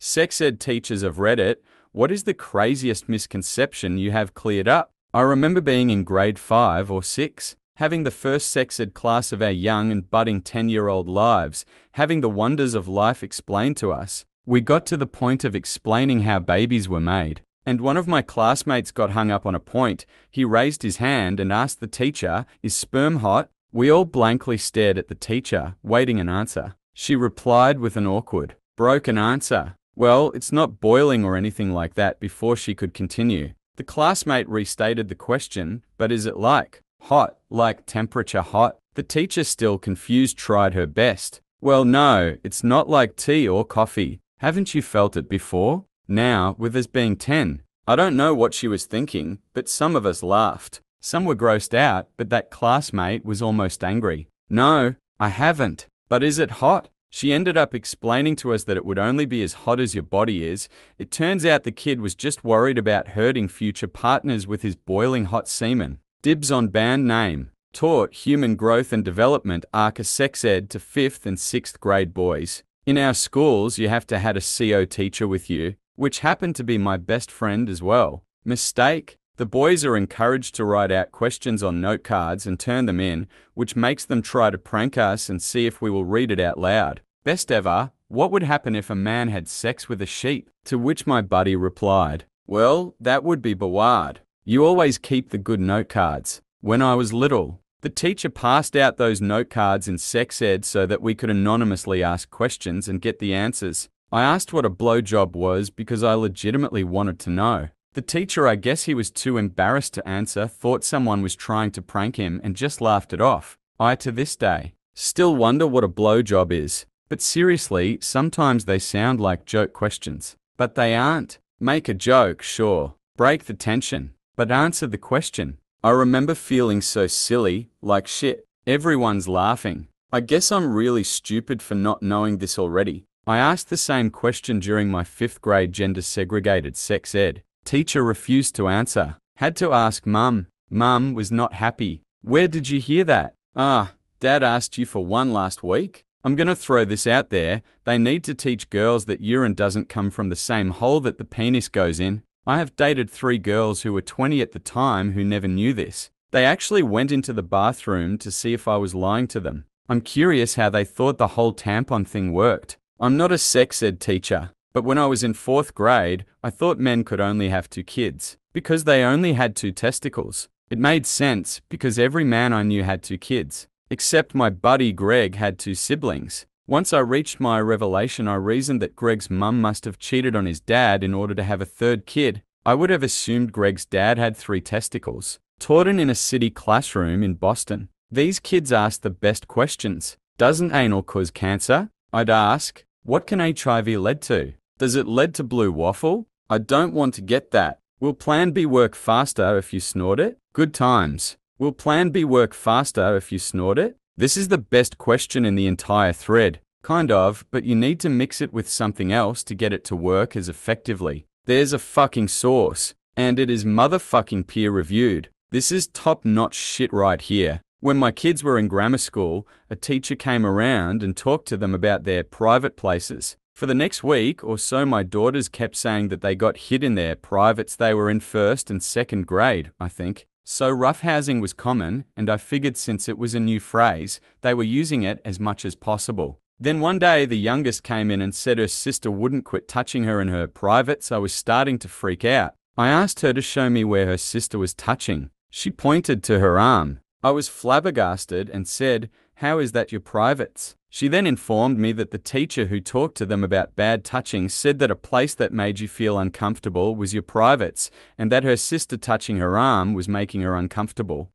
Sex ed teachers of Reddit, what is the craziest misconception you have cleared up? I remember being in grade 5 or 6, having the first sex ed class of our young and budding 10-year-old lives, having the wonders of life explained to us. We got to the point of explaining how babies were made, and one of my classmates got hung up on a point. He raised his hand and asked the teacher, "Is sperm hot?" We all blankly stared at the teacher, waiting an answer. She replied with an awkward, broken answer. "Well, it's not boiling or anything like that," before she could continue. The classmate restated the question, "But is it like hot, like temperature hot?" The teacher, still confused, tried her best. "Well, no, it's not like tea or coffee. Haven't you felt it before?" Now, with us being 10, I don't know what she was thinking, but some of us laughed. Some were grossed out, but that classmate was almost angry. "No, I haven't. But is it hot?" She ended up explaining to us that it would only be as hot as your body is. It turns out the kid was just worried about hurting future partners with his boiling hot semen. Dibs on band name. Taught Human Growth and Development ARCA Sex Ed to 5th and 6th grade boys. In our schools, you have to have a CO teacher with you, which happened to be my best friend as well. Mistake? The boys are encouraged to write out questions on note cards and turn them in, which makes them try to prank us and see if we will read it out loud. Best ever, what would happen if a man had sex with a sheep? To which my buddy replied, "Well, that would be baward. You always keep the good note cards." When I was little, the teacher passed out those note cards in sex ed so that we could anonymously ask questions and get the answers. I asked what a blowjob was because I legitimately wanted to know. The teacher, I guess he was too embarrassed to answer, thought someone was trying to prank him and just laughed it off. I, to this day, still wonder what a blowjob is. But seriously, sometimes they sound like joke questions. But they aren't. Make a joke, sure. Break the tension. But answer the question. I remember feeling so silly, like shit. Everyone's laughing. I guess I'm really stupid for not knowing this already. I asked the same question during my 5th grade gender-segregated sex ed. Teacher refused to answer. Had to ask Mum. Mum was not happy. "Where did you hear that?" "Ah, Dad asked you for one last week." I'm gonna throw this out there. They need to teach girls that urine doesn't come from the same hole that the penis goes in. I have dated 3 girls who were 20 at the time who never knew this. They actually went into the bathroom to see if I was lying to them. I'm curious how they thought the whole tampon thing worked. I'm not a sex ed teacher. But when I was in 4th grade, I thought men could only have 2 kids, because they only had 2 testicles. It made sense, because every man I knew had 2 kids, except my buddy Greg had 2 siblings. Once I reached my revelation, I reasoned that Greg's mum must have cheated on his dad in order to have a 3rd kid. I would have assumed Greg's dad had 3 testicles. Taught in a city classroom in Boston. These kids asked the best questions. Doesn't anal cause cancer? I'd ask, what can HIV lead to? Does it lead to blue waffle? I don't want to get that. Will Plan B work faster if you snort it? Good times. Will Plan B work faster if you snort it? This is the best question in the entire thread. Kind of, but you need to mix it with something else to get it to work as effectively. There's a fucking source, and it is motherfucking peer-reviewed. This is top-notch shit right here. When my kids were in grammar school, a teacher came around and talked to them about their private places. For the next week or so, my daughters kept saying that they got hit in their privates. They were in 1st and 2nd grade, I think. So roughhousing was common, and I figured since it was a new phrase, they were using it as much as possible. Then one day the youngest came in and said her sister wouldn't quit touching her in her privates. I was starting to freak out. I asked her to show me where her sister was touching. She pointed to her arm. I was flabbergasted and said, "How is that your privates?" She then informed me that the teacher who talked to them about bad touching said that a place that made you feel uncomfortable was your privates, and that her sister touching her arm was making her uncomfortable.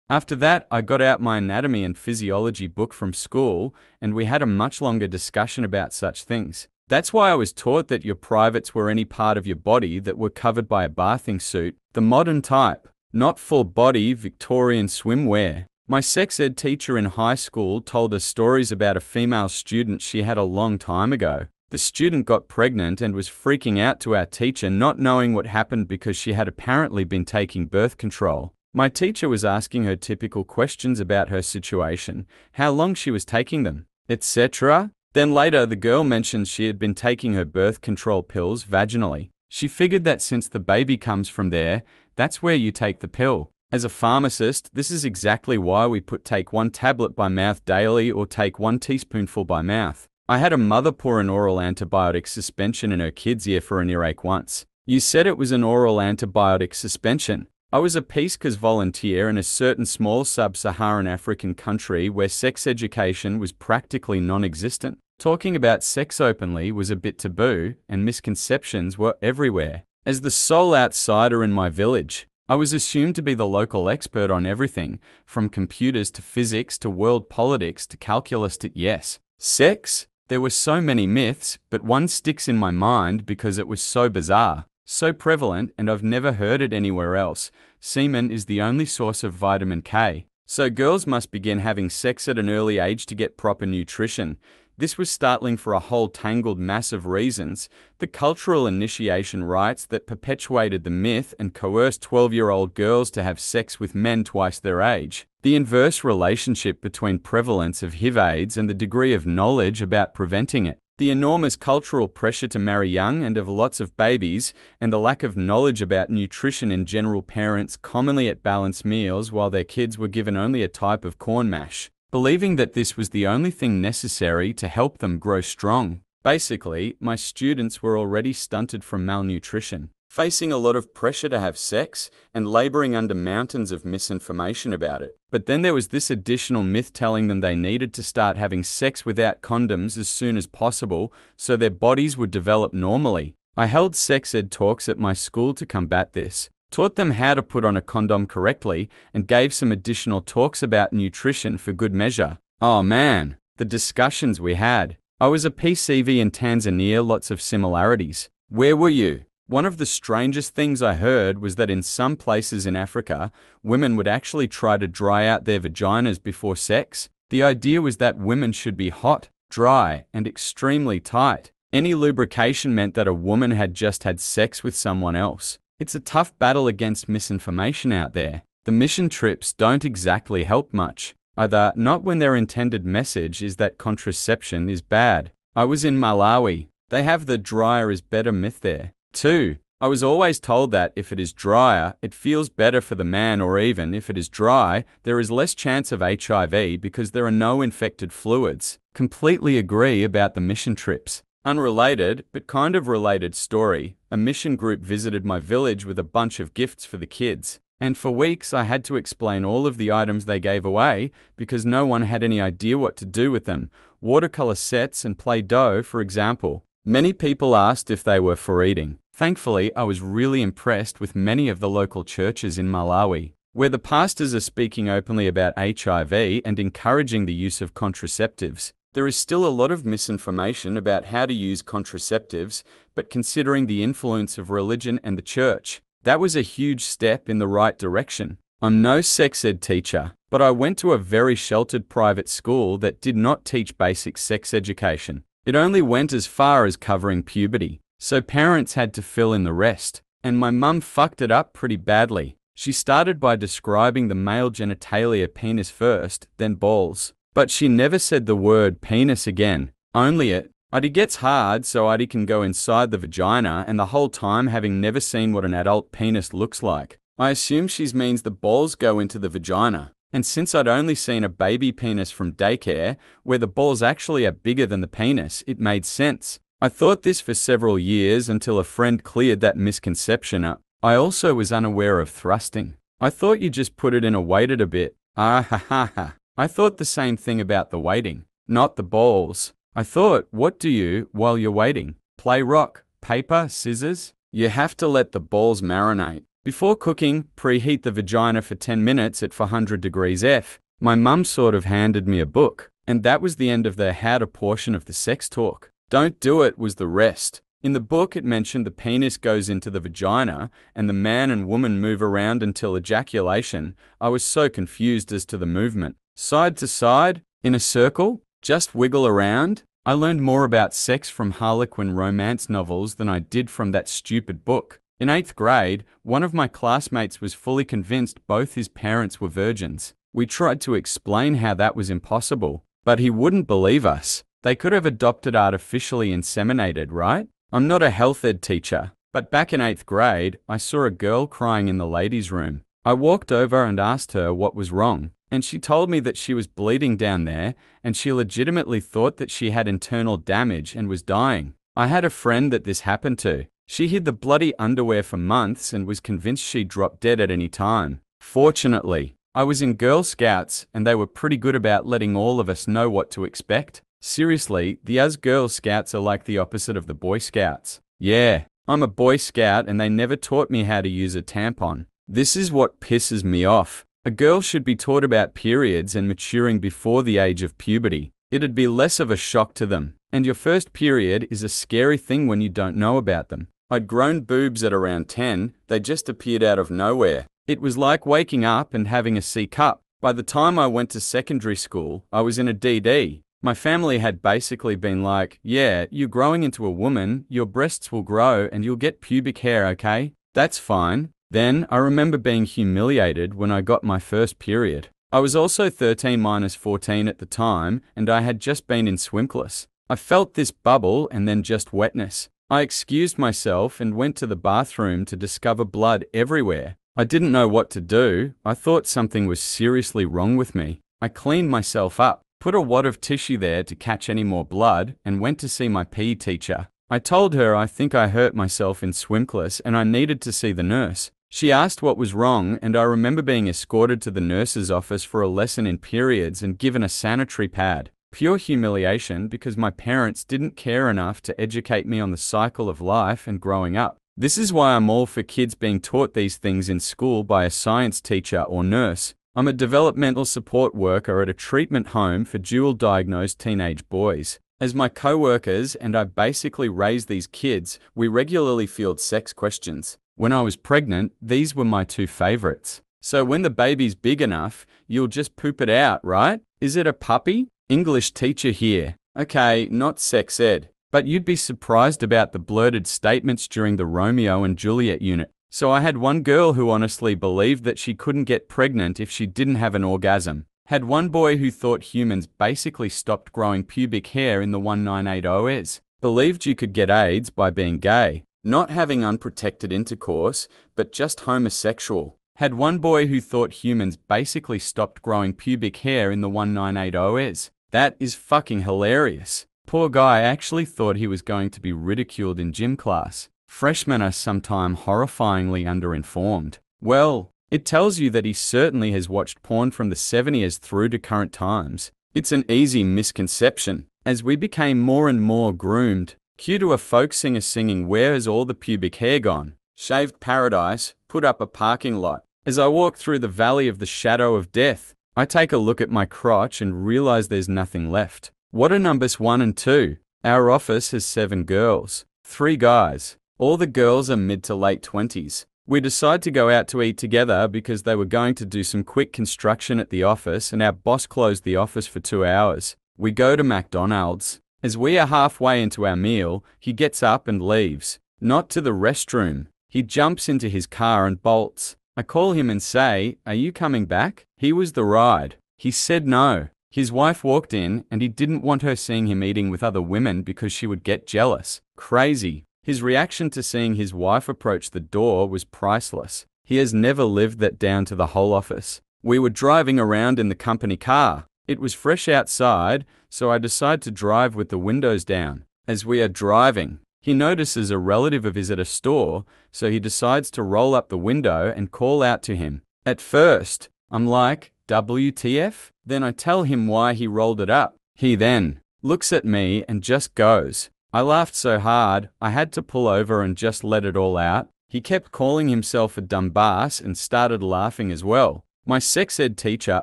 After that, I got out my anatomy and physiology book from school, and we had a much longer discussion about such things. That's why I was taught that your privates were any part of your body that were covered by a bathing suit, the modern type, not full body Victorian swimwear. My sex ed teacher in high school told us stories about a female student she had a long time ago. The student got pregnant and was freaking out to our teacher, not knowing what happened because she had apparently been taking birth control. My teacher was asking her typical questions about her situation, how long she was taking them, etc. Then later, the girl mentioned she had been taking her birth control pills vaginally. She figured that since the baby comes from there, that's where you take the pill. As a pharmacist, this is exactly why we take 1 tablet by mouth daily or take 1 teaspoonful by mouth. I had a mother pour an oral antibiotic suspension in her kid's ear for an earache once. You said it was an oral antibiotic suspension. I was a Peace Corps volunteer in a certain small sub-Saharan African country where sex education was practically non-existent. Talking about sex openly was a bit taboo, and misconceptions were everywhere. As the sole outsider in my village, I was assumed to be the local expert on everything, from computers to physics to world politics to calculus to, yes, sex. There were so many myths, but one sticks in my mind because it was so bizarre, so prevalent, and I've never heard it anywhere else. Semen is the only source of vitamin K. So girls must begin having sex at an early age to get proper nutrition. This was startling for a whole tangled mass of reasons. The cultural initiation rites that perpetuated the myth and coerced 12-year-old girls to have sex with men twice their age. The inverse relationship between prevalence of HIV/AIDS and the degree of knowledge about preventing it. The enormous cultural pressure to marry young and have lots of babies, and the lack of knowledge about nutrition in general. Parents commonly ate balanced meals while their kids were given only a type of corn mash, believing that this was the only thing necessary to help them grow strong. Basically, my students were already stunted from malnutrition, facing a lot of pressure to have sex, and laboring under mountains of misinformation about it. But then there was this additional myth telling them they needed to start having sex without condoms as soon as possible so their bodies would develop normally. I held sex ed talks at my school to combat this, taught them how to put on a condom correctly, and gave some additional talks about nutrition for good measure. Oh man, the discussions we had. I was a PCV in Tanzania, lots of similarities. Where were you? One of the strangest things I heard was that in some places in Africa, women would actually try to dry out their vaginas before sex. The idea was that women should be hot, dry, and extremely tight. Any lubrication meant that a woman had just had sex with someone else. It's a tough battle against misinformation out there. The mission trips don't exactly help much, either not when their intended message is that contraception is bad. I was in Malawi. They have the drier is better myth there. 2. I was always told that if it is drier, it feels better for the man, or even if it is dry, there is less chance of HIV because there are no infected fluids. Completely agree about the mission trips. Unrelated, but kind of related story. A mission group visited my village with a bunch of gifts for the kids. And for weeks I had to explain all of the items they gave away because no one had any idea what to do with them. Watercolor sets and Play-Doh, for example. Many people asked if they were for eating. Thankfully, I was really impressed with many of the local churches in Malawi, where the pastors are speaking openly about HIV and encouraging the use of contraceptives. There is still a lot of misinformation about how to use contraceptives, but considering the influence of religion and the church, that was a huge step in the right direction. I'm no sex ed teacher, but I went to a very sheltered private school that did not teach basic sex education. It only went as far as covering puberty, so parents had to fill in the rest. And my mum fucked it up pretty badly. She started by describing the male genitalia penis first, then balls. But she never said the word penis again, only it. It gets hard so it can go inside the vagina, and the whole time having never seen what an adult penis looks like. I assume she means the balls go into the vagina. And since I'd only seen a baby penis from daycare, where the balls actually are bigger than the penis, it made sense. I thought this for several years until a friend cleared that misconception up. I also was unaware of thrusting. I thought you just put it in and waited a bit. Ah ha ha ha. I thought the same thing about the waiting, not the balls. I thought, what do you, while you're waiting? Play rock, paper, scissors? You have to let the balls marinate. Before cooking, preheat the vagina for 10 minutes at 400 degrees F. My mum sort of handed me a book, and that was the end of the how to portion of the sex talk. Don't do it was the rest. In the book it mentioned the penis goes into the vagina, and the man and woman move around until ejaculation. I was so confused as to the movement. Side to side, in a circle, just wiggle around. I learned more about sex from Harlequin romance novels than I did from that stupid book. In 8th grade, one of my classmates was fully convinced both his parents were virgins. We tried to explain how that was impossible, but he wouldn't believe us. They could have adopted artificially inseminated, right? I'm not a health ed teacher, but back in 8th grade, I saw a girl crying in the ladies' room. I walked over and asked her what was wrong, and she told me that she was bleeding down there, and she legitimately thought that she had internal damage and was dying. I had a friend that this happened to. She hid the bloody underwear for months and was convinced she'd drop dead at any time. Fortunately, I was in Girl Scouts, and they were pretty good about letting all of us know what to expect. Seriously, the us Girl Scouts are like the opposite of the Boy Scouts. Yeah, I'm a Boy Scout and they never taught me how to use a tampon. This is what pisses me off. A girl should be taught about periods and maturing before the age of puberty. It'd be less of a shock to them. And your first period is a scary thing when you don't know about them. I'd grown boobs at around 10, they just appeared out of nowhere. It was like waking up and having a C cup. By the time I went to secondary school, I was in a DD. My family had basically been like, yeah, you're growing into a woman, your breasts will grow and you'll get pubic hair, okay? That's fine. Then, I remember being humiliated when I got my first period. I was also 13-14 at the time, and I had just been in swimcless. I felt this bubble and then just wetness. I excused myself and went to the bathroom to discover blood everywhere. I didn't know what to do. I thought something was seriously wrong with me. I cleaned myself up, put a wad of tissue there to catch any more blood, and went to see my PE teacher. I told her I think I hurt myself in swimcless and I needed to see the nurse. She asked what was wrong, and I remember being escorted to the nurse's office for a lesson in periods and given a sanitary pad. Pure humiliation because my parents didn't care enough to educate me on the cycle of life and growing up. This is why I'm all for kids being taught these things in school by a science teacher or nurse. I'm a developmental support worker at a treatment home for dual-diagnosed teenage boys. As my co-workers and I basically raise these kids, we regularly field sex questions. When I was pregnant, these were my two favorites. So when the baby's big enough, you'll just poop it out, right? Is it a puppy? English teacher here. Okay, not sex ed. But you'd be surprised about the blurted statements during the Romeo and Juliet unit. So I had one girl who honestly believed that she couldn't get pregnant if she didn't have an orgasm. Had one boy who thought humans basically stopped growing pubic hair in the 1980s. Believed you could get AIDS by being gay. Not having unprotected intercourse, but just homosexual. Had one boy who thought humans basically stopped growing pubic hair in the 1980s. That is fucking hilarious. Poor guy actually thought he was going to be ridiculed in gym class. Freshmen are sometimes horrifyingly underinformed. Well, it tells you that he certainly has watched porn from the 70s through to current times. It's an easy misconception. As we became more and more groomed, cue to a folk singer singing "Where Has All the Pubic Hair Gone?" Shaved paradise, put up a parking lot. As I walk through the valley of the shadow of death, I take a look at my crotch and realize there's nothing left. What are numbers 1 and 2? Our office has 7 girls, 3 guys. All the girls are mid to late 20s. We decide to go out to eat together because they were going to do some quick construction at the office and our boss closed the office for 2 hours. We go to McDonald's. As we are halfway into our meal, he gets up and leaves. Not to the restroom. He jumps into his car and bolts. I call him and say, "Are you coming back?" He was the ride. He said no. His wife walked in and he didn't want her seeing him eating with other women because she would get jealous. Crazy. His reaction to seeing his wife approach the door was priceless. He has never lived that down to the whole office. We were driving around in the company car. It was fresh outside, so I decide to drive with the windows down. As we are driving, he notices a relative of his at a store, so he decides to roll up the window and call out to him. At first, I'm like, WTF? Then I tell him why he rolled it up. He then looks at me and just goes. I laughed so hard, I had to pull over and just let it all out. He kept calling himself a dumbass and started laughing as well. My sex ed teacher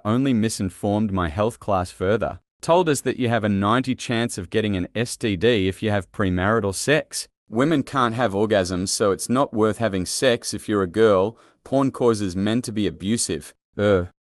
only misinformed my health class further. Told us that you have a 90% chance of getting an STD if you have premarital sex. Women can't have orgasms, so it's not worth having sex if you're a girl. Porn causes men to be abusive.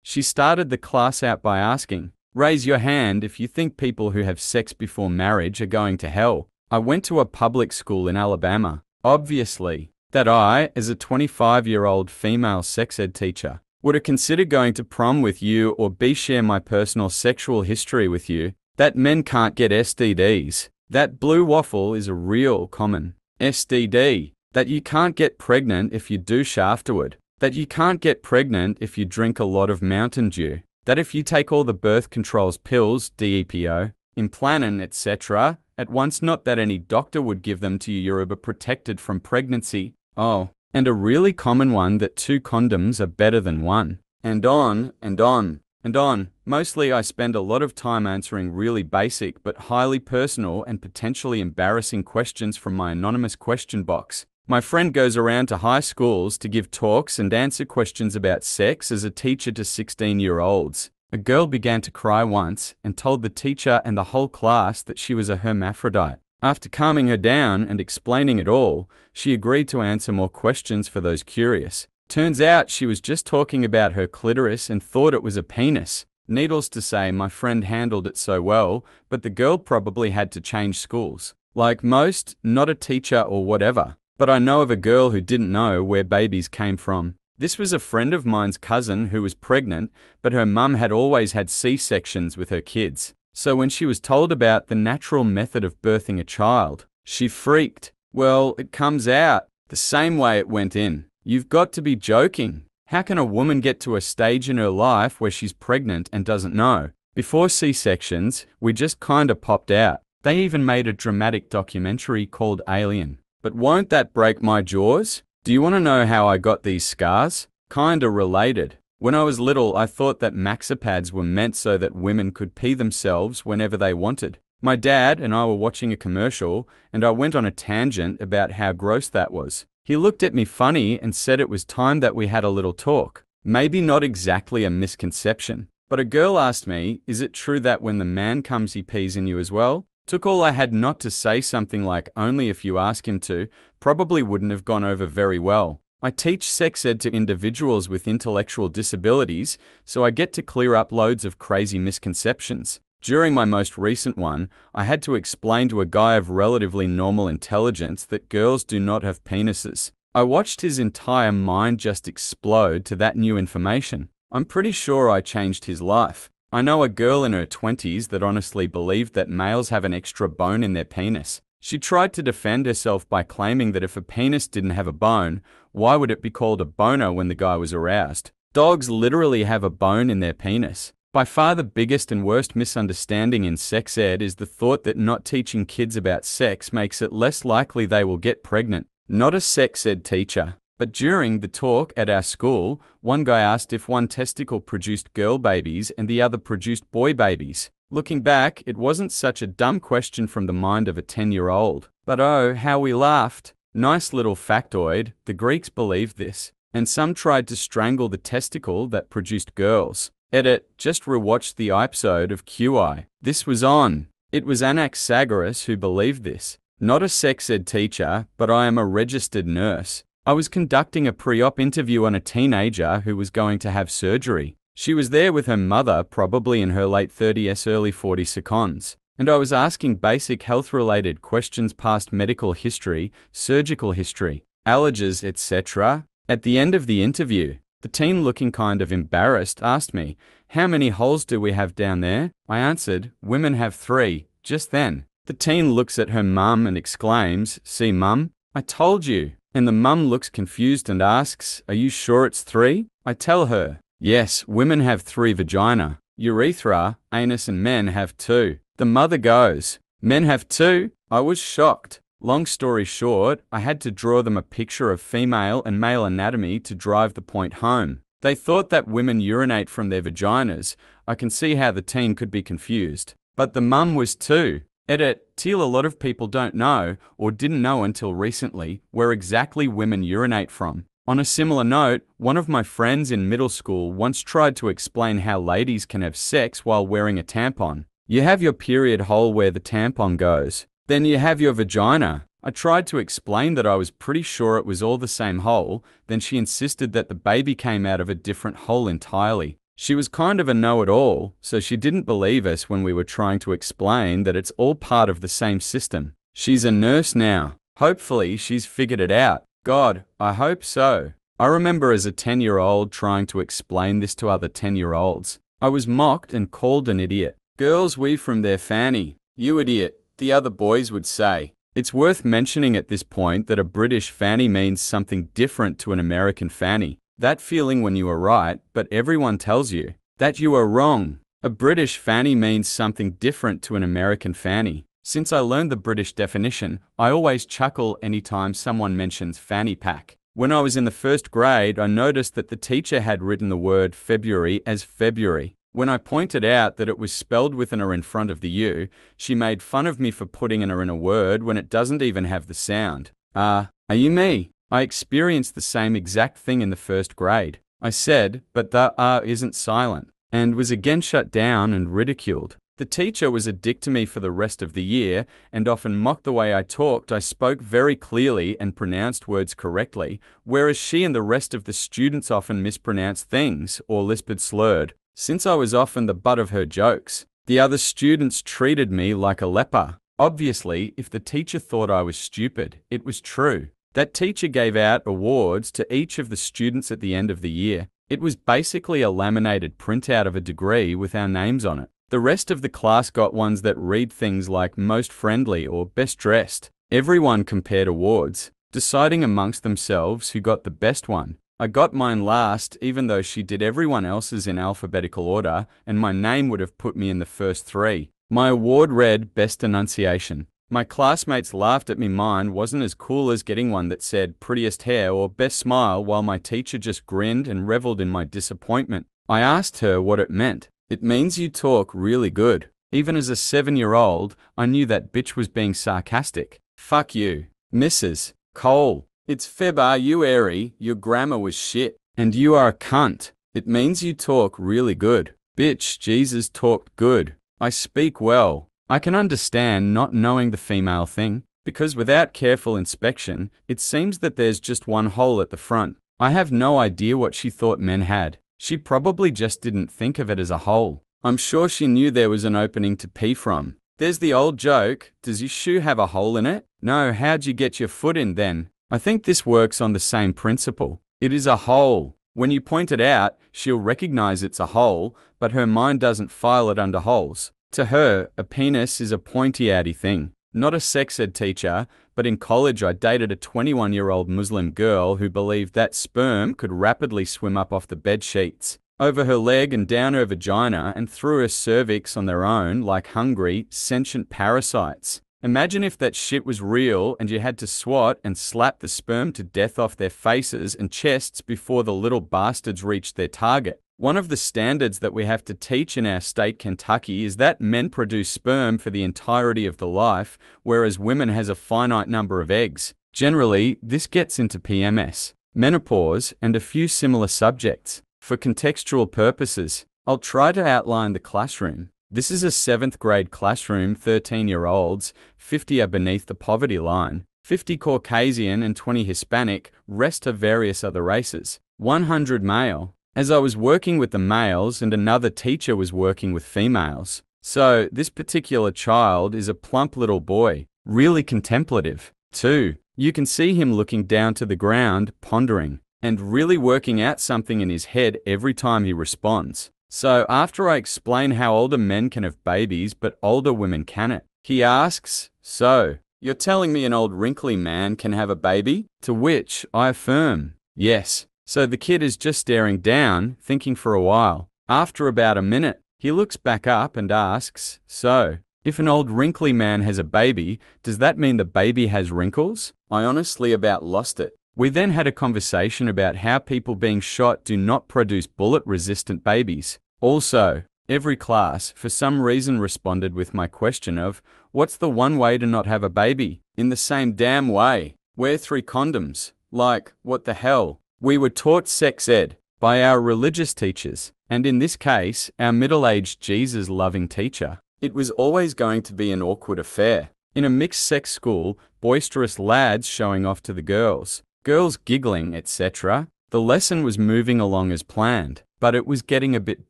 She started the class out by asking, "Raise your hand if you think people who have sex before marriage are going to hell." I went to a public school in Alabama. Obviously, that I, as a 25-year-old female sex ed teacher, would have considered going to prom with you or B, share my personal sexual history with you. That men can't get STDs. That blue waffle is a real common STD. That you can't get pregnant if you douche afterward. That you can't get pregnant if you drink a lot of Mountain Dew. That if you take all the birth controls pills, DEPO, Implanon, etc., at once, not that any doctor would give them to you, you're protected from pregnancy. Oh, and a really common one, that 2 condoms are better than 1. And on, and on, and on. Mostly I spend a lot of time answering really basic but highly personal and potentially embarrassing questions from my anonymous question box. My friend goes around to high schools to give talks and answer questions about sex as a teacher to 16-year-olds. A girl began to cry once and told the teacher and the whole class that she was a hermaphrodite. After calming her down and explaining it all, she agreed to answer more questions for those curious. Turns out she was just talking about her clitoris and thought it was a penis. Needless to say, my friend handled it so well, but the girl probably had to change schools. Like most, not a teacher or whatever. But I know of a girl who didn't know where babies came from. This was a friend of mine's cousin who was pregnant, but her mum had always had C-sections with her kids. So when she was told about the natural method of birthing a child, she freaked. Well, it comes out the same way it went in. You've got to be joking. How can a woman get to a stage in her life where she's pregnant and doesn't know? Before C-sections, we just kinda popped out. They even made a dramatic documentary called Alien. But won't that break my jaws? Do you want to know how I got these scars? Kinda related. When I was little, I thought that maxi-pads were meant so that women could pee themselves whenever they wanted. My dad and I were watching a commercial, and I went on a tangent about how gross that was. He looked at me funny and said it was time that we had a little talk. Maybe not exactly a misconception, but a girl asked me, is it true that when the man comes he pees in you as well? Took all I had not to say something like only if you ask him to, probably wouldn't have gone over very well. I teach sex ed to individuals with intellectual disabilities, so I get to clear up loads of crazy misconceptions. During my most recent one, I had to explain to a guy of relatively normal intelligence that girls do not have penises. I watched his entire mind just explode to that new information. I'm pretty sure I changed his life. I know a girl in her 20s that honestly believed that males have an extra bone in their penis. She tried to defend herself by claiming that if a penis didn't have a bone, why would it be called a boner when the guy was aroused? Dogs literally have a bone in their penis. By far the biggest and worst misunderstanding in sex ed is the thought that not teaching kids about sex makes it less likely they will get pregnant. Not a sex ed teacher. But during the talk at our school, one guy asked if one testicle produced girl babies and the other produced boy babies. Looking back, it wasn't such a dumb question from the mind of a 10-year-old. But oh, how we laughed. Nice little factoid, the Greeks believed this. And some tried to strangle the testicle that produced girls. Edit, just rewatched the episode of QI. This was on. It was Anaxagoras who believed this. Not a sex ed teacher, but I am a registered nurse. I was conducting a pre-op interview on a teenager who was going to have surgery. She was there with her mother, probably in her late 30s, early 40s seconds. And I was asking basic health-related questions past medical history, surgical history, allergies, etc. At the end of the interview, the teen, looking kind of embarrassed, asked me, "How many holes do we have down there?" I answered, "Women have 3. Just then, the teen looks at her mum and exclaims, "See, mum, I told you." And the mum looks confused and asks, "Are you sure it's 3? I tell her, "Yes, women have 3 vagina, urethra, anus, and men have 2. The mother goes, "Men have 2? I was shocked. Long story short, I had to draw them a picture of female and male anatomy to drive the point home. They thought that women urinate from their vaginas. I can see how the teen could be confused. But the mum was too. Edit, till a lot of people don't know, or didn't know until recently, where exactly women urinate from. On a similar note, one of my friends in middle school once tried to explain how ladies can have sex while wearing a tampon. You have your period hole where the tampon goes. Then you have your vagina. I tried to explain that I was pretty sure it was all the same hole, then she insisted that the baby came out of a different hole entirely. She was kind of a know-it-all, so she didn't believe us when we were trying to explain that it's all part of the same system. She's a nurse now. Hopefully she's figured it out. God, I hope so. I remember as a 10-year-old trying to explain this to other 10-year-olds. I was mocked and called an idiot. Girls weave from their fanny. You idiot, the other boys would say. It's worth mentioning at this point that a British fanny means something different to an American fanny. That feeling when you are right, but everyone tells you that you are wrong. A British fanny means something different to an American fanny. Since I learned the British definition, I always chuckle anytime someone mentions fanny pack. When I was in the first grade, I noticed that the teacher had written the word February as February. When I pointed out that it was spelled with an R in front of the U, she made fun of me for putting an R in a word when it doesn't even have the sound. Are you me? I experienced the same exact thing in the first grade. I said, but the R isn't silent, and was again shut down and ridiculed. The teacher was a dick to me for the rest of the year and often mocked the way I talked. I spoke very clearly and pronounced words correctly, whereas she and the rest of the students often mispronounced things or lisped slurred. Since I was often the butt of her jokes, the other students treated me like a leper. Obviously, if the teacher thought I was stupid, it was true. That teacher gave out awards to each of the students at the end of the year. It was basically a laminated printout of a degree with our names on it. The rest of the class got ones that read things like most friendly or best dressed. Everyone compared awards, deciding amongst themselves who got the best one. I got mine last, even though she did everyone else's in alphabetical order, and my name would have put me in the first three. My award read Best Enunciation. My classmates laughed at me. Mine wasn't as cool as getting one that said Prettiest Hair or Best Smile, while my teacher just grinned and reveled in my disappointment. I asked her what it meant. It means you talk really good. Even as a 7-year-old, I knew that bitch was being sarcastic. Fuck you, Mrs. Cole. It's Feb, are you airy? Your grammar was shit. And you are a cunt. It means you talk really good. Bitch, Jesus talked good. I speak well. I can understand not knowing the female thing, because without careful inspection, it seems that there's just one hole at the front. I have no idea what she thought men had. She probably just didn't think of it as a hole. I'm sure she knew there was an opening to pee from. There's the old joke, does your shoe have a hole in it? No, how'd you get your foot in then? I think this works on the same principle. It is a hole. When you point it out, she'll recognize it's a hole, but her mind doesn't file it under holes. To her, a penis is a pointy-outy thing. Not a sex ed teacher, but in college I dated a 21-year-old Muslim girl who believed that sperm could rapidly swim up off the bed sheets, over her leg and down her vagina and through her cervix on their own like hungry, sentient parasites. Imagine if that shit was real and you had to swat and slap the sperm to death off their faces and chests before the little bastards reached their target. One of the standards that we have to teach in our state, Kentucky, is that men produce sperm for the entirety of the life, whereas women has a finite number of eggs. Generally, this gets into PMS, menopause, and a few similar subjects. For contextual purposes, I'll try to outline the classroom. This is a 7th grade classroom. 13-year-olds, 50 are beneath the poverty line, 50 Caucasian and 20 Hispanic, rest are various other races, 100 male. As I was working with the males and another teacher was working with females. So, this particular child is a plump little boy, really contemplative. 2. You can see him looking down to the ground, pondering, and really working out something in his head every time he responds. So, after I explain how older men can have babies but older women can't, he asks, so, you're telling me an old wrinkly man can have a baby? To which I affirm, yes. So the kid is just staring down, thinking for a while. After about a minute, he looks back up and asks, so, if an old wrinkly man has a baby, does that mean the baby has wrinkles? I honestly about lost it. We then had a conversation about how people being shot do not produce bullet-resistant babies. Also, every class, for some reason, responded with my question of, what's the one way to not have a baby? In the same damn way. Wear 3 condoms. Like, what the hell? We were taught sex ed by our religious teachers, and in this case, our middle-aged Jesus-loving teacher. It was always going to be an awkward affair. In a mixed-sex school, boisterous lads showing off to the girls, girls giggling, etc. The lesson was moving along as planned, but it was getting a bit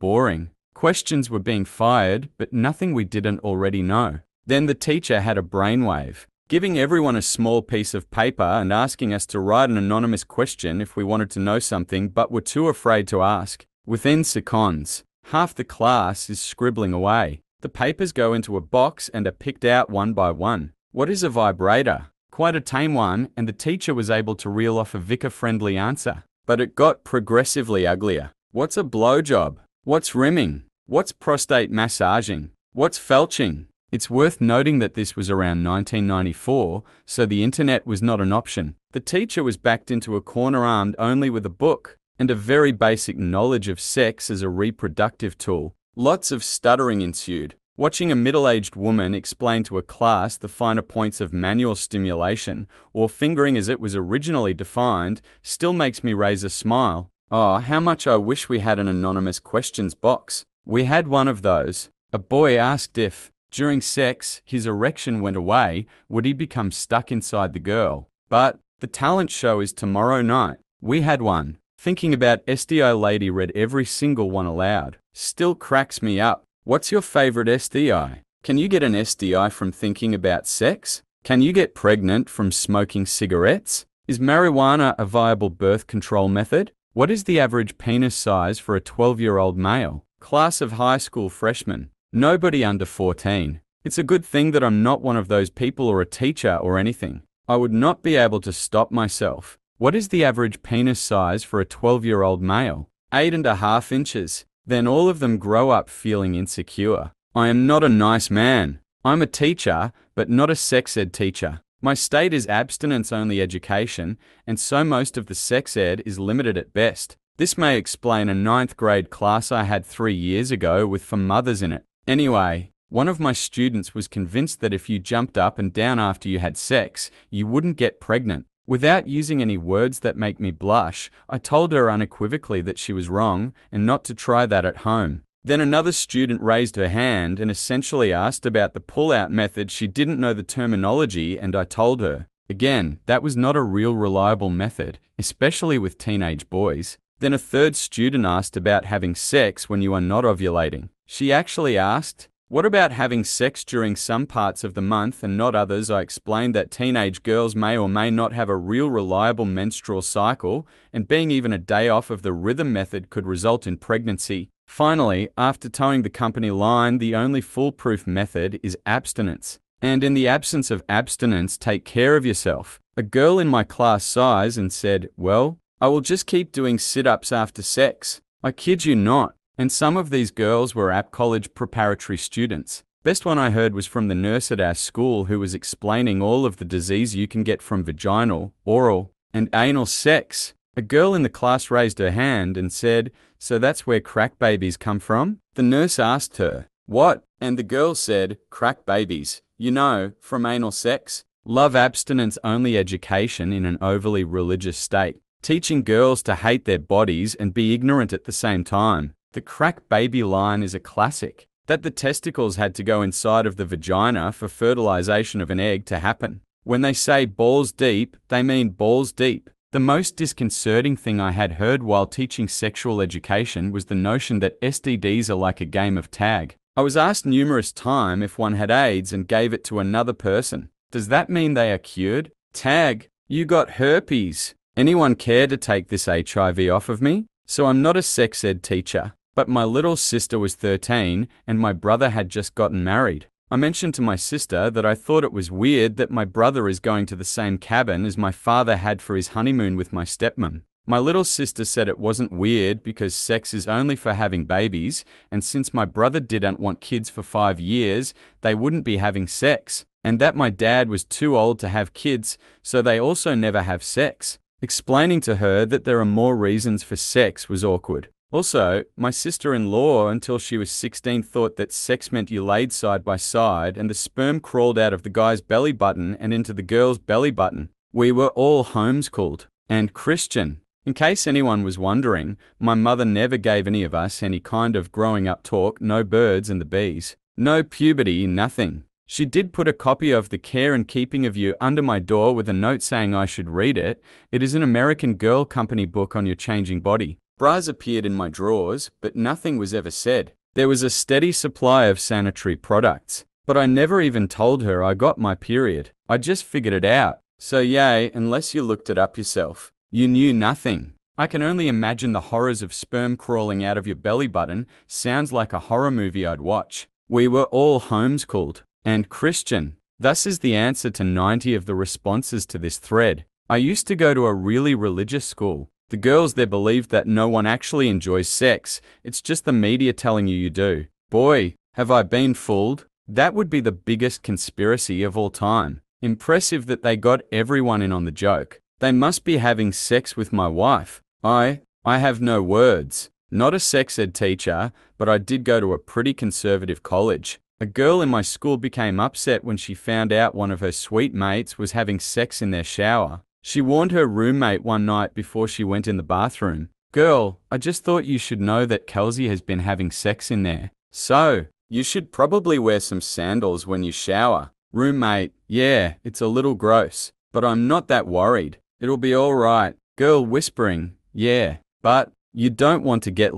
boring. Questions were being fired, but nothing we didn't already know. Then the teacher had a brainwave, giving everyone a small piece of paper and asking us to write an anonymous question if we wanted to know something but were too afraid to ask. Within seconds, half the class is scribbling away. The papers go into a box and are picked out one by one. What is a vibrator? Quite a tame one, and the teacher was able to reel off a vicar-friendly answer. But it got progressively uglier. What's a blowjob? What's rimming? What's prostate massaging? What's felching? It's worth noting that this was around 1994, so the internet was not an option. The teacher was backed into a corner armed only with a book and a very basic knowledge of sex as a reproductive tool. Lots of stuttering ensued. Watching a middle-aged woman explain to a class the finer points of manual stimulation, or fingering as it was originally defined, still makes me raise a smile. Oh, how much I wish we had an anonymous questions box. We had one of those. A boy asked if, during sex, his erection went away, would he become stuck inside the girl? But the talent show is tomorrow night. We had one. Thinking about SDI lady read every single one aloud. Still cracks me up. What's your favorite SDI? Can you get an SDI from thinking about sex? Can you get pregnant from smoking cigarettes? Is marijuana a viable birth control method? What is the average penis size for a 12-year-old male? Class of high school freshmen. Nobody under 14. It's a good thing that I'm not one of those people or a teacher or anything. I would not be able to stop myself. What is the average penis size for a 12-year-old male? 8.5 inches. Then all of them grow up feeling insecure. I am not a nice man. I'm a teacher, but not a sex ed teacher. My state is abstinence-only education, and so most of the sex ed is limited at best. This may explain a 9th grade class I had 3 years ago with for mothers in it. Anyway, one of my students was convinced that if you jumped up and down after you had sex, you wouldn't get pregnant. Without using any words that make me blush, I told her unequivocally that she was wrong and not to try that at home. Then another student raised her hand and essentially asked about the pull-out method. She didn't know the terminology, and I told her. Again, that was not a real reliable method, especially with teenage boys. Then a third student asked about having sex when you are not ovulating. She actually asked, what about having sex during some parts of the month and not others? I explained that teenage girls may or may not have a real reliable menstrual cycle, and being even a day off of the rhythm method could result in pregnancy. Finally, after towing the company line, the only foolproof method is abstinence. And in the absence of abstinence, take care of yourself. A girl in my class sighs and said, well, I will just keep doing sit-ups after sex. I kid you not. And some of these girls were App College preparatory students. Best one I heard was from the nurse at our school who was explaining all of the disease you can get from vaginal, oral, and anal sex. A girl in the class raised her hand and said, so that's where crack babies come from? The nurse asked her, what? And the girl said, crack babies, you know, from anal sex. Love abstinence-only education in an overly religious state, teaching girls to hate their bodies and be ignorant at the same time. The crack baby line is a classic, that the testicles had to go inside of the vagina for fertilization of an egg to happen. When they say balls deep, they mean balls deep. The most disconcerting thing I had heard while teaching sexual education was the notion that STDs are like a game of tag. I was asked numerous times if one had AIDS and gave it to another person. Does that mean they are cured? Tag, you got herpes. Anyone care to take this HIV off of me? So I'm not a sex ed teacher. But my little sister was 13 and my brother had just gotten married. I mentioned to my sister that I thought it was weird that my brother is going to the same cabin as my father had for his honeymoon with my stepmom. My little sister said it wasn't weird because sex is only for having babies, and since my brother didn't want kids for 5 years, they wouldn't be having sex, and that my dad was too old to have kids, so they also never have sex. Explaining to her that there are more reasons for sex was awkward. Also, my sister-in-law, until she was 16, thought that sex meant you laid side by side and the sperm crawled out of the guy's belly button and into the girl's belly button. We were all homeschooled and Christian. In case anyone was wondering, my mother never gave any of us any kind of growing up talk, no birds and the bees, no puberty, nothing. She did put a copy of The Care and Keeping of You under my door with a note saying I should read it. It is an American Girl Company book on your changing body. Bras appeared in my drawers, but nothing was ever said. There was a steady supply of sanitary products, but I never even told her I got my period. I just figured it out. So yay, unless you looked it up yourself. You knew nothing. I can only imagine the horrors of sperm crawling out of your belly button. Sounds like a horror movie I'd watch. We were all homeschooled and Christian. Thus is the answer to 90 of the responses to this thread. I used to go to a really religious school. The girls there believed that no one actually enjoys sex. It's just the media telling you do. Boy, have I been fooled. That would be the biggest conspiracy of all time. Impressive that they got everyone in on the joke. They must be having sex with my wife. I have no words. Not a sex ed teacher, but I did go to a pretty conservative college. A girl in my school became upset when she found out one of her sweet mates was having sex in their shower. She warned her roommate one night before she went in the bathroom. Girl, I just thought you should know that Kelsey has been having sex in there. So, you should probably wear some sandals when you shower. Roommate, yeah, it's a little gross, but I'm not that worried. It'll be alright. Girl whispering, yeah, but you don't want to get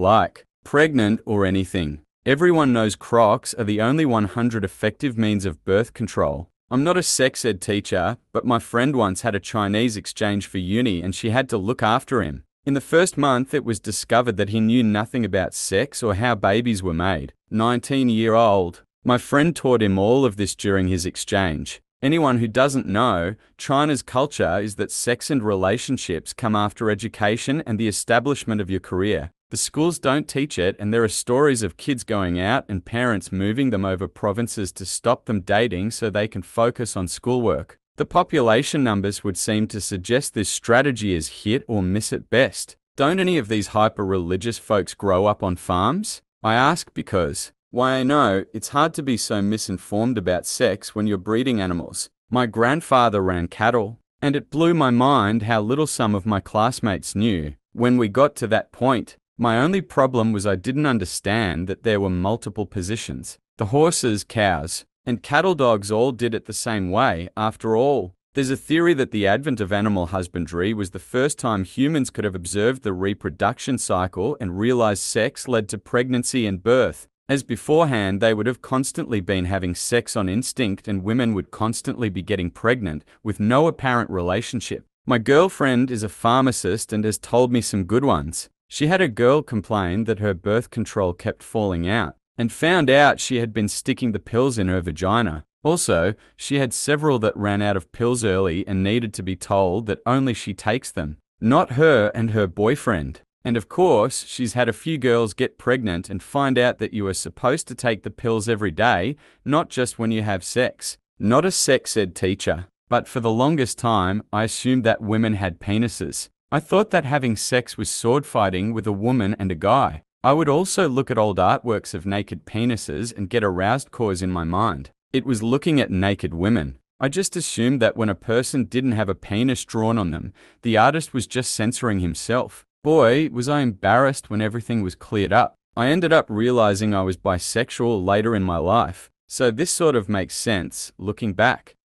pregnant or anything. Everyone knows Crocs are the only 100 effective means of birth control. I'm not a sex ed teacher, but my friend once had a Chinese exchange for uni and she had to look after him. In the first month, it was discovered that he knew nothing about sex or how babies were made. 19-year-old. My friend taught him all of this during his exchange. Anyone who doesn't know, China's culture is that sex and relationships come after education and the establishment of your career. The schools don't teach it, and there are stories of kids going out and parents moving them over provinces to stop them dating so they can focus on schoolwork. The population numbers would seem to suggest this strategy is hit or miss at best. Don't any of these hyper-religious folks grow up on farms? I ask because, why, I know it's hard to be so misinformed about sex when you're breeding animals. My grandfather ran cattle, and it blew my mind how little some of my classmates knew. When we got to that point, my only problem was I didn't understand that there were multiple positions. The horses, cows, and cattle dogs all did it the same way. After all, there's a theory that the advent of animal husbandry was the first time humans could have observed the reproduction cycle and realized sex led to pregnancy and birth. As beforehand, they would have constantly been having sex on instinct and women would constantly be getting pregnant with no apparent relationship. My girlfriend is a pharmacist and has told me some good ones. She had a girl complain that her birth control kept falling out and found out she had been sticking the pills in her vagina. Also, she had several that ran out of pills early and needed to be told that only she takes them, not her and her boyfriend. And of course, she's had a few girls get pregnant and find out that you are supposed to take the pills every day, not just when you have sex. Not a sex ed teacher, but for the longest time, I assumed that women had penises. I thought that having sex was sword fighting with a woman and a guy. I would also look at old artworks of naked penises and get aroused cause in my mind. It was looking at naked women. I just assumed that when a person didn't have a penis drawn on them, the artist was just censoring himself. Boy, was I embarrassed when everything was cleared up. I ended up realizing I was bisexual later in my life, so this sort of makes sense, looking back.